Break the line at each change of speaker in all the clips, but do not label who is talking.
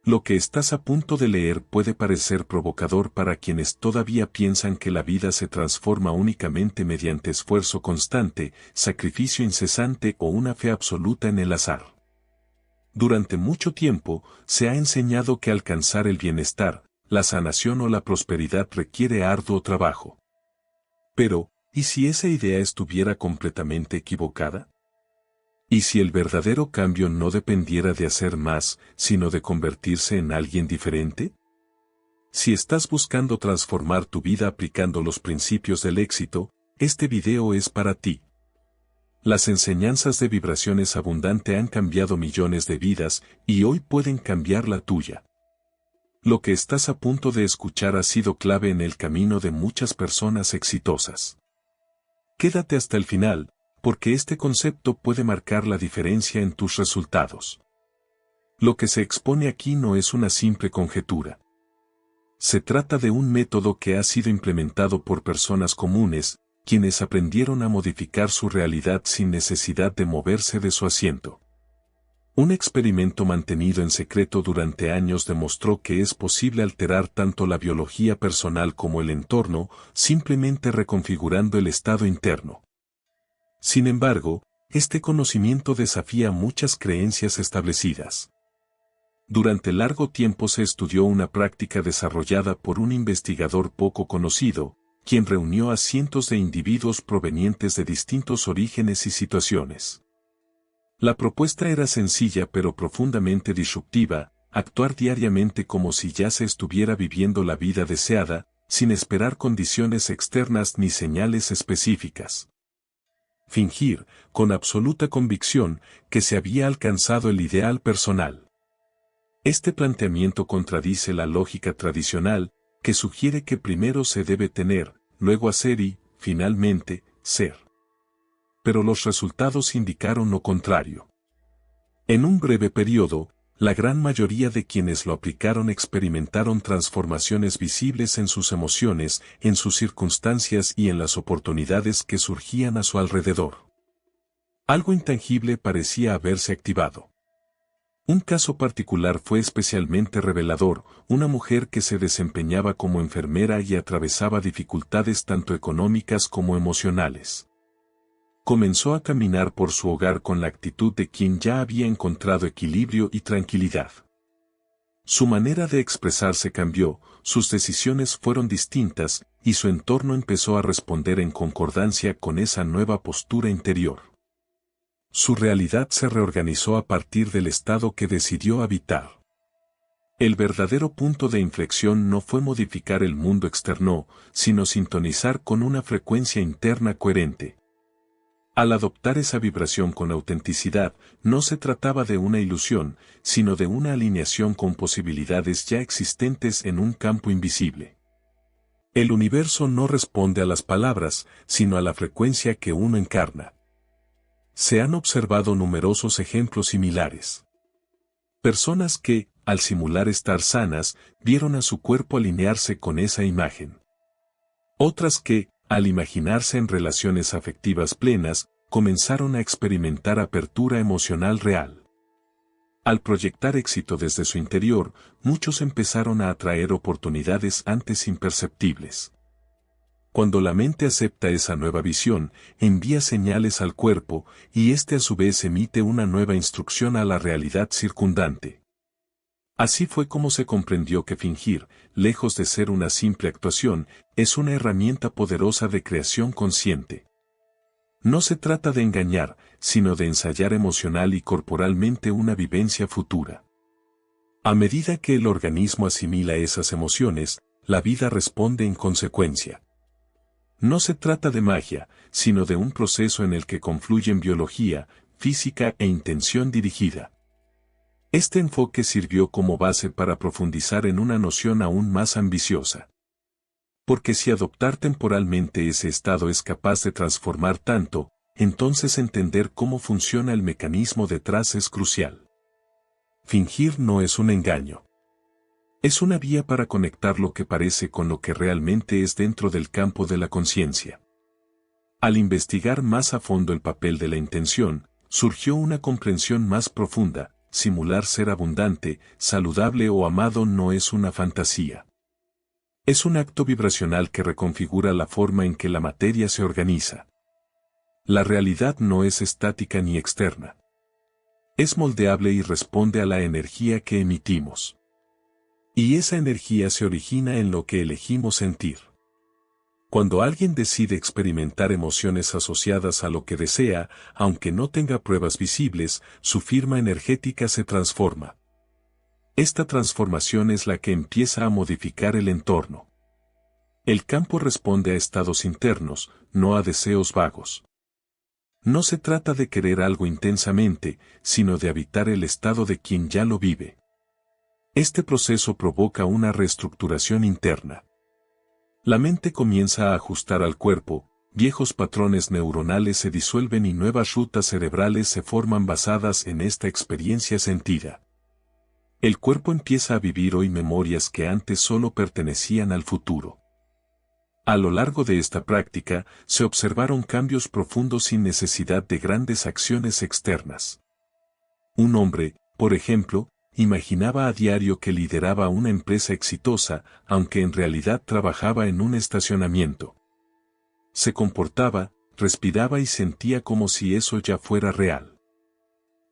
Lo que estás a punto de leer puede parecer provocador para quienes todavía piensan que la vida se transforma únicamente mediante esfuerzo constante, sacrificio incesante o una fe absoluta en el azar. Durante mucho tiempo, se ha enseñado que alcanzar el bienestar, la sanación o la prosperidad requiere arduo trabajo. Pero, ¿y si esa idea estuviera completamente equivocada? ¿Y si el verdadero cambio no dependiera de hacer más, sino de convertirse en alguien diferente? Si estás buscando transformar tu vida aplicando los principios del éxito, este video es para ti. Las enseñanzas de vibraciones abundante han cambiado millones de vidas y hoy pueden cambiar la tuya. Lo que estás a punto de escuchar ha sido clave en el camino de muchas personas exitosas. Quédate hasta el final, porque este concepto puede marcar la diferencia en tus resultados. Lo que se expone aquí no es una simple conjetura. Se trata de un método que ha sido implementado por personas comunes, quienes aprendieron a modificar su realidad sin necesidad de moverse de su asiento. Un experimento mantenido en secreto durante años demostró que es posible alterar tanto la biología personal como el entorno, simplemente reconfigurando el estado interno. Sin embargo, este conocimiento desafía muchas creencias establecidas. Durante largo tiempo se estudió una práctica desarrollada por un investigador poco conocido, quien reunió a cientos de individuos provenientes de distintos orígenes y situaciones. La propuesta era sencilla pero profundamente disruptiva: actuar diariamente como si ya se estuviera viviendo la vida deseada, sin esperar condiciones externas ni señales específicas. Fingir, con absoluta convicción, que se había alcanzado el ideal personal. Este planteamiento contradice la lógica tradicional, que sugiere que primero se debe tener, luego hacer y, finalmente, ser. Pero los resultados indicaron lo contrario. En un breve periodo, la gran mayoría de quienes lo aplicaron experimentaron transformaciones visibles en sus emociones, en sus circunstancias y en las oportunidades que surgían a su alrededor. Algo intangible parecía haberse activado. Un caso particular fue especialmente revelador: una mujer que se desempeñaba como enfermera y atravesaba dificultades tanto económicas como emocionales. Comenzó a caminar por su hogar con la actitud de quien ya había encontrado equilibrio y tranquilidad. Su manera de expresarse cambió, sus decisiones fueron distintas, y su entorno empezó a responder en concordancia con esa nueva postura interior. Su realidad se reorganizó a partir del estado que decidió habitar. El verdadero punto de inflexión no fue modificar el mundo externo, sino sintonizar con una frecuencia interna coherente. Al adoptar esa vibración con autenticidad, no se trataba de una ilusión, sino de una alineación con posibilidades ya existentes en un campo invisible. El universo no responde a las palabras, sino a la frecuencia que uno encarna. Se han observado numerosos ejemplos similares. Personas que, al simular estar sanas, vieron a su cuerpo alinearse con esa imagen. Otras que, al imaginarse en relaciones afectivas plenas, comenzaron a experimentar apertura emocional real. Al proyectar éxito desde su interior, muchos empezaron a atraer oportunidades antes imperceptibles. Cuando la mente acepta esa nueva visión, envía señales al cuerpo, y éste a su vez emite una nueva instrucción a la realidad circundante. Así fue como se comprendió que fingir, lejos de ser una simple actuación, es una herramienta poderosa de creación consciente. No se trata de engañar, sino de ensayar emocional y corporalmente una vivencia futura. A medida que el organismo asimila esas emociones, la vida responde en consecuencia. No se trata de magia, sino de un proceso en el que confluyen biología, física e intención dirigida. Este enfoque sirvió como base para profundizar en una noción aún más ambiciosa. Porque si adoptar temporalmente ese estado es capaz de transformar tanto, entonces entender cómo funciona el mecanismo detrás es crucial. Fingir no es un engaño. Es una vía para conectar lo que parece con lo que realmente es dentro del campo de la conciencia. Al investigar más a fondo el papel de la intención, surgió una comprensión más profunda: simular ser abundante, saludable o amado no es una fantasía. Es un acto vibracional que reconfigura la forma en que la materia se organiza. La realidad no es estática ni externa. Es moldeable y responde a la energía que emitimos. Y esa energía se origina en lo que elegimos sentir. Cuando alguien decide experimentar emociones asociadas a lo que desea, aunque no tenga pruebas visibles, su firma energética se transforma. Esta transformación es la que empieza a modificar el entorno. El campo responde a estados internos, no a deseos vagos. No se trata de querer algo intensamente, sino de habitar el estado de quien ya lo vive. Este proceso provoca una reestructuración interna. La mente comienza a ajustar al cuerpo, viejos patrones neuronales se disuelven y nuevas rutas cerebrales se forman basadas en esta experiencia sentida. El cuerpo empieza a vivir hoy memorias que antes solo pertenecían al futuro. A lo largo de esta práctica, se observaron cambios profundos sin necesidad de grandes acciones externas. Un hombre, por ejemplo, imaginaba a diario que lideraba una empresa exitosa, aunque en realidad trabajaba en un estacionamiento. Se comportaba, respiraba y sentía como si eso ya fuera real.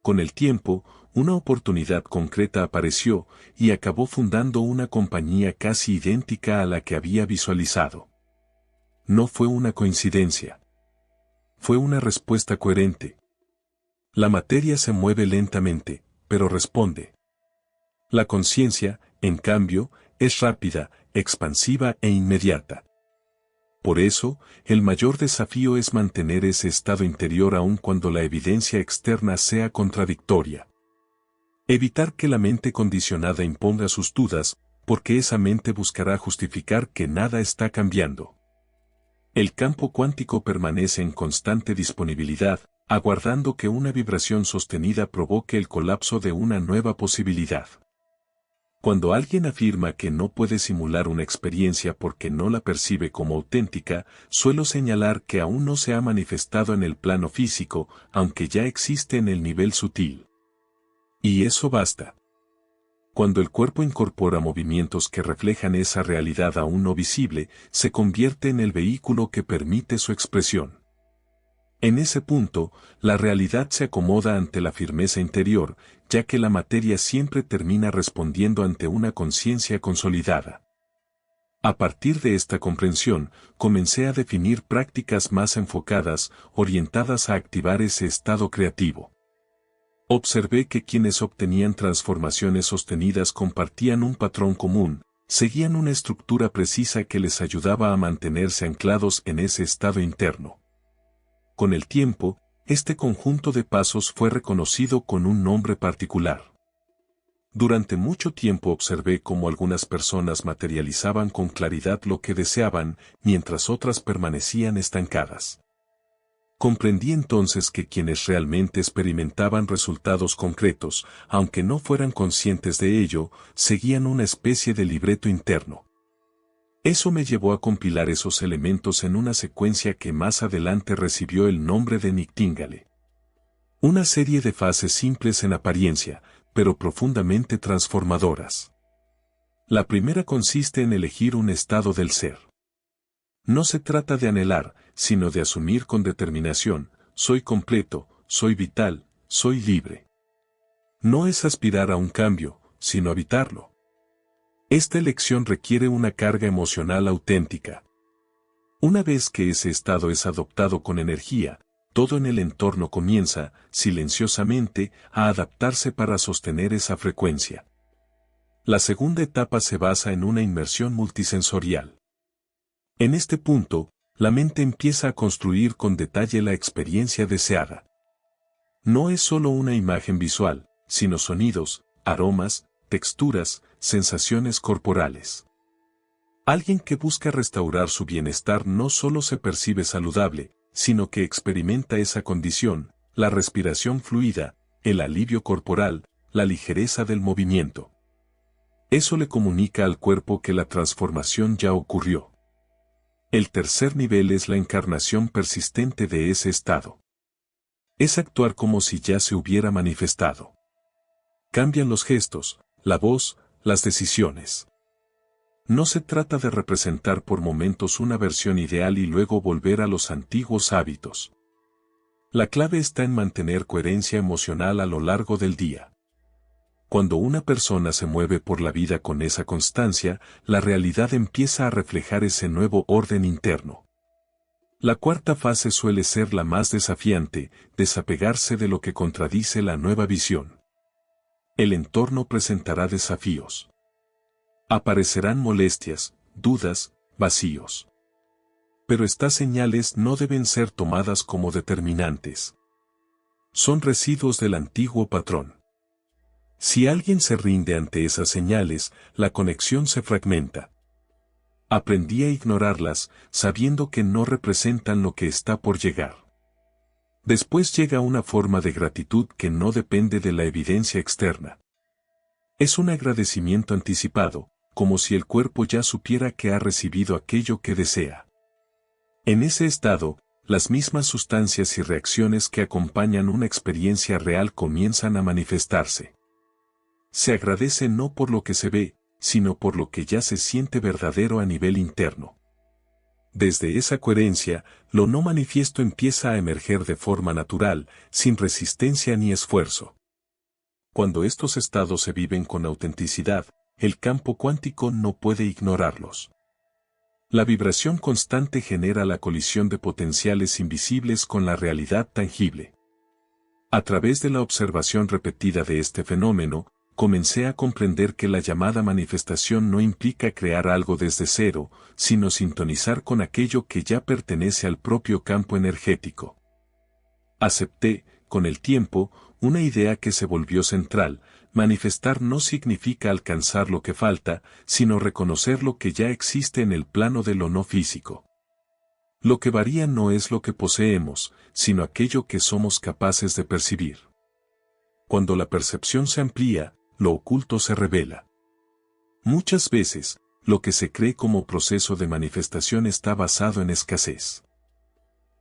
Con el tiempo, una oportunidad concreta apareció y acabó fundando una compañía casi idéntica a la que había visualizado. No fue una coincidencia. Fue una respuesta coherente. La materia se mueve lentamente, pero responde. La conciencia, en cambio, es rápida, expansiva e inmediata. Por eso, el mayor desafío es mantener ese estado interior aun cuando la evidencia externa sea contradictoria. Evitar que la mente condicionada imponga sus dudas, porque esa mente buscará justificar que nada está cambiando. El campo cuántico permanece en constante disponibilidad, aguardando que una vibración sostenida provoque el colapso de una nueva posibilidad. Cuando alguien afirma que no puede simular una experiencia porque no la percibe como auténtica, suelo señalar que aún no se ha manifestado en el plano físico, aunque ya existe en el nivel sutil. Y eso basta. Cuando el cuerpo incorpora movimientos que reflejan esa realidad aún no visible, se convierte en el vehículo que permite su expresión. En ese punto, la realidad se acomoda ante la firmeza interior, ya que la materia siempre termina respondiendo ante una conciencia consolidada. A partir de esta comprensión, comencé a definir prácticas más enfocadas, orientadas a activar ese estado creativo. Observé que quienes obtenían transformaciones sostenidas compartían un patrón común, seguían una estructura precisa que les ayudaba a mantenerse anclados en ese estado interno. Con el tiempo, este conjunto de pasos fue reconocido con un nombre particular. Durante mucho tiempo observé cómo algunas personas materializaban con claridad lo que deseaban, mientras otras permanecían estancadas. Comprendí entonces que quienes realmente experimentaban resultados concretos, aunque no fueran conscientes de ello, seguían una especie de libreto interno. Eso me llevó a compilar esos elementos en una secuencia que más adelante recibió el nombre de Nightingale. Una serie de fases simples en apariencia, pero profundamente transformadoras. La primera consiste en elegir un estado del ser. No se trata de anhelar, sino de asumir con determinación, soy completo, soy vital, soy libre. No es aspirar a un cambio, sino habitarlo. Esta elección requiere una carga emocional auténtica. Una vez que ese estado es adoptado con energía, todo en el entorno comienza, silenciosamente, a adaptarse para sostener esa frecuencia. La segunda etapa se basa en una inmersión multisensorial. En este punto, la mente empieza a construir con detalle la experiencia deseada. No es solo una imagen visual, sino sonidos, aromas, texturas, sensaciones corporales. Alguien que busca restaurar su bienestar no solo se percibe saludable, sino que experimenta esa condición, la respiración fluida, el alivio corporal, la ligereza del movimiento. Eso le comunica al cuerpo que la transformación ya ocurrió. El tercer nivel es la encarnación persistente de ese estado. Es actuar como si ya se hubiera manifestado. Cambian los gestos, la voz, las decisiones. No se trata de representar por momentos una versión ideal y luego volver a los antiguos hábitos. La clave está en mantener coherencia emocional a lo largo del día. Cuando una persona se mueve por la vida con esa constancia, la realidad empieza a reflejar ese nuevo orden interno. La cuarta fase suele ser la más desafiante, desapegarse de lo que contradice la nueva visión. El entorno presentará desafíos. Aparecerán molestias, dudas, vacíos. Pero estas señales no deben ser tomadas como determinantes. Son residuos del antiguo patrón. Si alguien se rinde ante esas señales, la conexión se fragmenta. Aprendí a ignorarlas, sabiendo que no representan lo que está por llegar. Después llega una forma de gratitud que no depende de la evidencia externa. Es un agradecimiento anticipado, como si el cuerpo ya supiera que ha recibido aquello que desea. En ese estado, las mismas sustancias y reacciones que acompañan una experiencia real comienzan a manifestarse. Se agradece no por lo que se ve, sino por lo que ya se siente verdadero a nivel interno. Desde esa coherencia, lo no manifiesto empieza a emerger de forma natural, sin resistencia ni esfuerzo. Cuando estos estados se viven con autenticidad, el campo cuántico no puede ignorarlos. La vibración constante genera la colisión de potenciales invisibles con la realidad tangible. A través de la observación repetida de este fenómeno, comencé a comprender que la llamada manifestación no implica crear algo desde cero, sino sintonizar con aquello que ya pertenece al propio campo energético. Acepté, con el tiempo, una idea que se volvió central: manifestar no significa alcanzar lo que falta, sino reconocer lo que ya existe en el plano de lo no físico. Lo que varía no es lo que poseemos, sino aquello que somos capaces de percibir. Cuando la percepción se amplía, lo oculto se revela. Muchas veces, lo que se cree como proceso de manifestación está basado en escasez.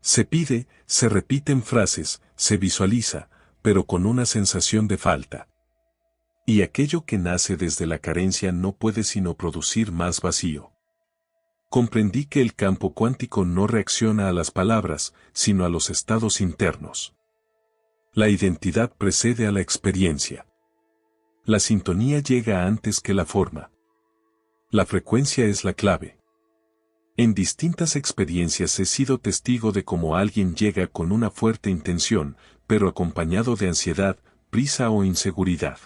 Se pide, se repiten frases, se visualiza, pero con una sensación de falta. Y aquello que nace desde la carencia no puede sino producir más vacío. Comprendí que el campo cuántico no reacciona a las palabras, sino a los estados internos. La identidad precede a la experiencia. La sintonía llega antes que la forma. La frecuencia es la clave. En distintas experiencias he sido testigo de cómo alguien llega con una fuerte intención, pero acompañado de ansiedad, prisa o inseguridad.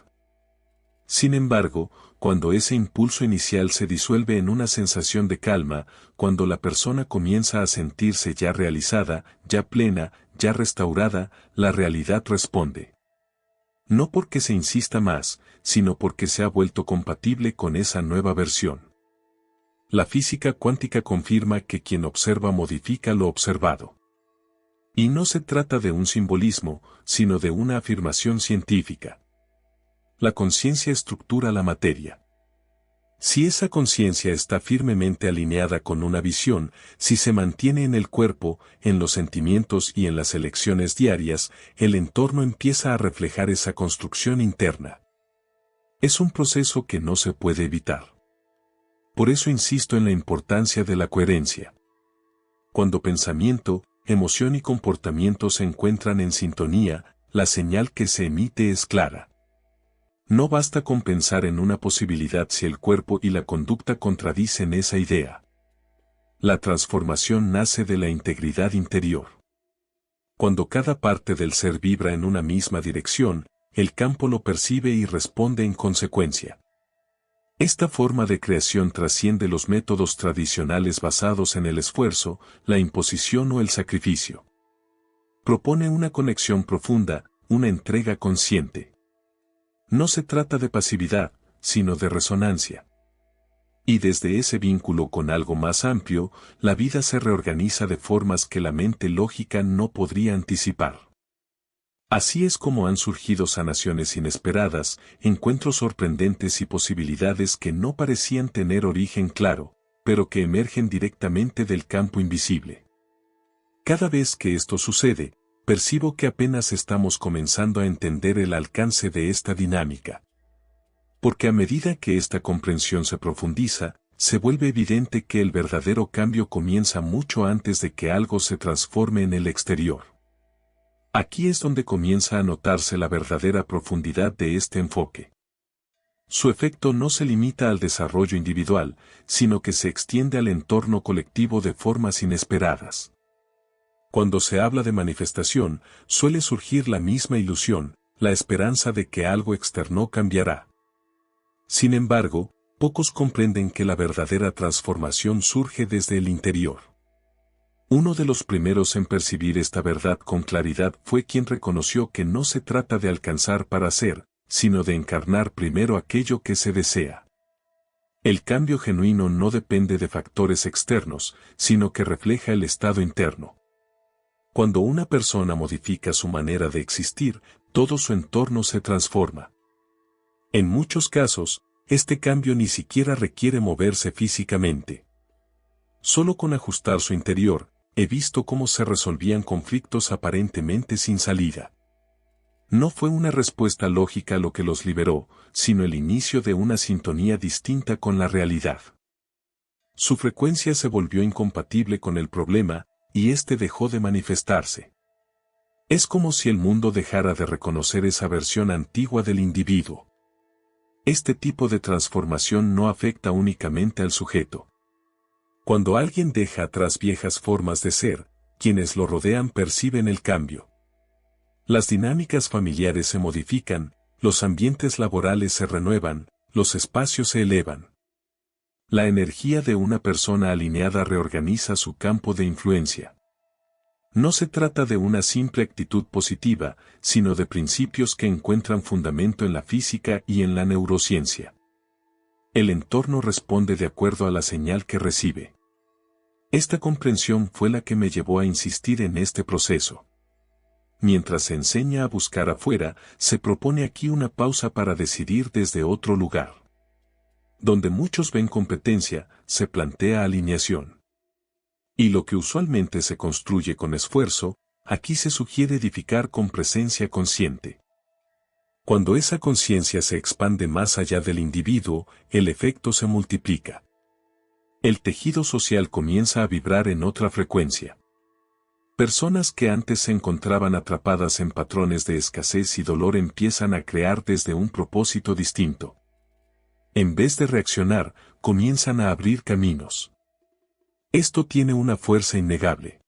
Sin embargo, cuando ese impulso inicial se disuelve en una sensación de calma, cuando la persona comienza a sentirse ya realizada, ya plena, ya restaurada, la realidad responde. No porque se insista más, sino porque se ha vuelto compatible con esa nueva versión. La física cuántica confirma que quien observa modifica lo observado. Y no se trata de un simbolismo, sino de una afirmación científica. La conciencia estructura la materia. Si esa conciencia está firmemente alineada con una visión, si se mantiene en el cuerpo, en los sentimientos y en las elecciones diarias, el entorno empieza a reflejar esa construcción interna. Es un proceso que no se puede evitar. Por eso insisto en la importancia de la coherencia. Cuando pensamiento, emoción y comportamiento se encuentran en sintonía, la señal que se emite es clara. No basta con pensar en una posibilidad si el cuerpo y la conducta contradicen esa idea. La transformación nace de la integridad interior. Cuando cada parte del ser vibra en una misma dirección, el campo lo percibe y responde en consecuencia. Esta forma de creación trasciende los métodos tradicionales basados en el esfuerzo, la imposición o el sacrificio. Propone una conexión profunda, una entrega consciente. No se trata de pasividad, sino de resonancia. Y desde ese vínculo con algo más amplio, la vida se reorganiza de formas que la mente lógica no podría anticipar. Así es como han surgido sanaciones inesperadas, encuentros sorprendentes y posibilidades que no parecían tener origen claro, pero que emergen directamente del campo invisible. Cada vez que esto sucede, percibo que apenas estamos comenzando a entender el alcance de esta dinámica. Porque a medida que esta comprensión se profundiza, se vuelve evidente que el verdadero cambio comienza mucho antes de que algo se transforme en el exterior. Aquí es donde comienza a notarse la verdadera profundidad de este enfoque. Su efecto no se limita al desarrollo individual, sino que se extiende al entorno colectivo de formas inesperadas. Cuando se habla de manifestación, suele surgir la misma ilusión, la esperanza de que algo externo cambiará. Sin embargo, pocos comprenden que la verdadera transformación surge desde el interior. Uno de los primeros en percibir esta verdad con claridad fue quien reconoció que no se trata de alcanzar para ser, sino de encarnar primero aquello que se desea. El cambio genuino no depende de factores externos, sino que refleja el estado interno. Cuando una persona modifica su manera de existir, todo su entorno se transforma. En muchos casos, este cambio ni siquiera requiere moverse físicamente. Solo con ajustar su interior, he visto cómo se resolvían conflictos aparentemente sin salida. No fue una respuesta lógica lo que los liberó, sino el inicio de una sintonía distinta con la realidad. Su frecuencia se volvió incompatible con el problema, y éste dejó de manifestarse. Es como si el mundo dejara de reconocer esa versión antigua del individuo. Este tipo de transformación no afecta únicamente al sujeto. Cuando alguien deja atrás viejas formas de ser, quienes lo rodean perciben el cambio. Las dinámicas familiares se modifican, los ambientes laborales se renuevan, los espacios se elevan. La energía de una persona alineada reorganiza su campo de influencia. No se trata de una simple actitud positiva, sino de principios que encuentran fundamento en la física y en la neurociencia. El entorno responde de acuerdo a la señal que recibe. Esta comprensión fue la que me llevó a insistir en este proceso. Mientras se enseña a buscar afuera, se propone aquí una pausa para decidir desde otro lugar. Donde muchos ven competencia, se plantea alineación. Y lo que usualmente se construye con esfuerzo, aquí se sugiere edificar con presencia consciente. Cuando esa conciencia se expande más allá del individuo, el efecto se multiplica. El tejido social comienza a vibrar en otra frecuencia. Personas que antes se encontraban atrapadas en patrones de escasez y dolor empiezan a crear desde un propósito distinto. En vez de reaccionar, comienzan a abrir caminos. Esto tiene una fuerza innegable.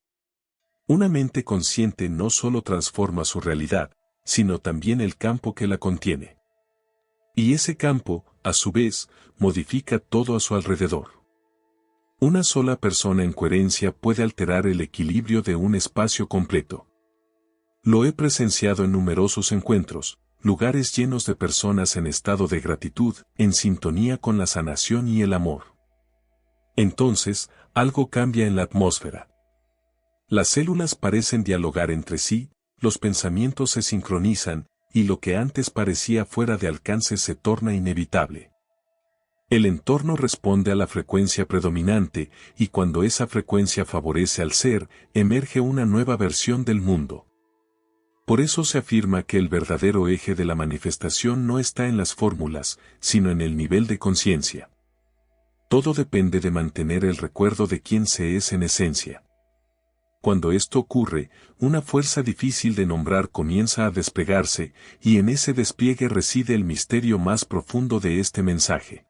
Una mente consciente no solo transforma su realidad, sino también el campo que la contiene. Y ese campo, a su vez, modifica todo a su alrededor. Una sola persona en coherencia puede alterar el equilibrio de un espacio completo. Lo he presenciado en numerosos encuentros, lugares llenos de personas en estado de gratitud, en sintonía con la sanación y el amor. Entonces, algo cambia en la atmósfera. Las células parecen dialogar entre sí, los pensamientos se sincronizan, y lo que antes parecía fuera de alcance se torna inevitable. El entorno responde a la frecuencia predominante, y cuando esa frecuencia favorece al ser, emerge una nueva versión del mundo. Por eso se afirma que el verdadero eje de la manifestación no está en las fórmulas, sino en el nivel de conciencia. Todo depende de mantener el recuerdo de quién se es en esencia. Cuando esto ocurre, una fuerza difícil de nombrar comienza a desplegarse, y en ese despliegue reside el misterio más profundo de este mensaje.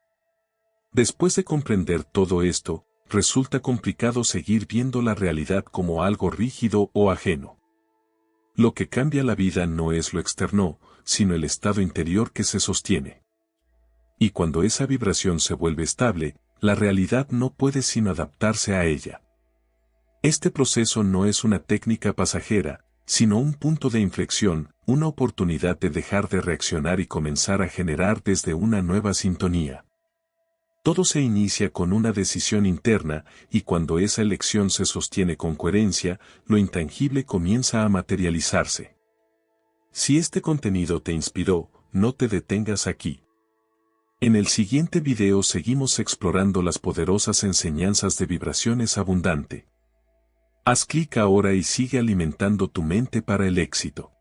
Después de comprender todo esto, resulta complicado seguir viendo la realidad como algo rígido o ajeno. Lo que cambia la vida no es lo externo, sino el estado interior que se sostiene. Y cuando esa vibración se vuelve estable, la realidad no puede sino adaptarse a ella. Este proceso no es una técnica pasajera, sino un punto de inflexión, una oportunidad de dejar de reaccionar y comenzar a generar desde una nueva sintonía. Todo se inicia con una decisión interna, y cuando esa elección se sostiene con coherencia, lo intangible comienza a materializarse. Si este contenido te inspiró, no te detengas aquí. En el siguiente video seguimos explorando las poderosas enseñanzas de vibraciones abundante. Haz clic ahora y sigue alimentando tu mente para el éxito.